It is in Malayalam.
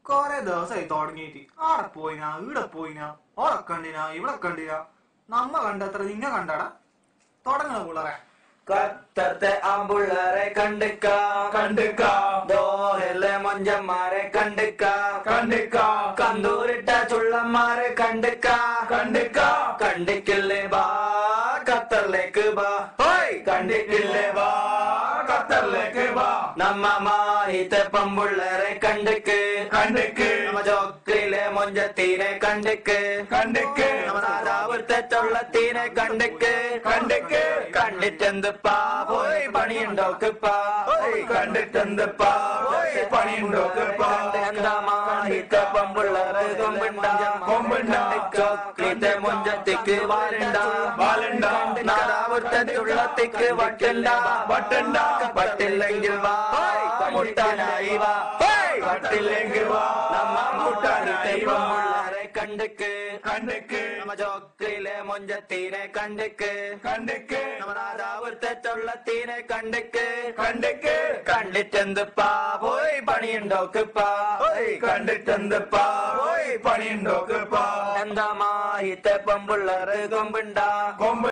കൊറേ ദിവസമായി തുടങ്ങിയിട്ട് ആടെ പോയിനാ ഇവിടെ പോയിനാ ഓളെ കണ്ടിനാ ഇവിടെ കണ്ടിനാ നമ്മ കണ്ടത്ര നിങ്ങ കണ്ടാടാ തുടങ്ങണ പിള്ളേരെ കത്തത്തെ ആമ്പുള്ളരെ കണ്ടിക്ക കണ്ടിക്ക ദോഹയിലെ മൊഞ്ചന്മാരെ കണ്ടിക്ക കണ്ടിക്ക കന്തൂരിട്ട ചുള്ളന്മാരെ കണ്ടിക്ക കണ്ടിക്ക കണ്ടിക്കില്ലേ ബാ ഖത്തറിലേക്ക് ബാ ഹോയ് കണ്ടിക്കില്ലേ വാ ഖത്തറിലേക്ക് വാ നമ്മ മാഹിത്തെ പമ്പുള്ളരെ കണ്ടിക്ക് കണ്ടിക്ക് നമ്മ ജോക്കിലെ മൊഞ്ചത്തീനെ കണ്ടിക്ക് കണ്ടിക്ക് നമ്മ നാദാപുരത്തെ ചുള്ളത്തീനെ കണ്ടിക്ക് കണ്ടിക്ക് കണ്ടിട്ടെന്തുപ്പാ പോയി പണിയുണ്ടോക്കിപ്പാ കണ്ടിട്ടെന്തുപ്പാ പോയി പണിയുണ്ടോക്കിപ്പാ എന്താ മാഹിത്തെ പമ്പുള്ളരെ കൊമ്പുണ്ട ചോക്ലിത്തെ മൊഞ്ചത്തിക്ക് വാലുണ്ട വാലുണ്ട നാദാപുരത്തെ ചുള്ളത്തിക്ക് വട്ടുണ്ട വട്ടുണ്ട വട്ടില്ലെങ്കിൽ വാ മുട്ടാനായി വാ വട്ടില്ലെങ്കിൽ വാ നമ്മ മുട്ടാനായി വാ പമ്പുള്ളരെ കണ്ടിക്ക് കണ്ടിക്ക് നമ്മ ചോക്ലിലെ മൊഞ്ചത്തീനെ കണ്ടിക്ക് കണ്ടിക്ക് നമ്മ നാദാപുരത്തെ ചുള്ളത്തീനെ കണ്ടിക്ക് കണ്ടിക്ക് കണ്ടിട്ടെന്തുപ്പാ പോയി പണിയുണ്ടോക്കിപ്പാ കണ്ടിട്ടെന്തുപ്പാ പോയി പണിയുണ്ടോക്കിപ്പാ എന്താ മാഹിത്തെ പമ്പുള്ളറ് കൊമ്പുണ്ട കൊമ്പ്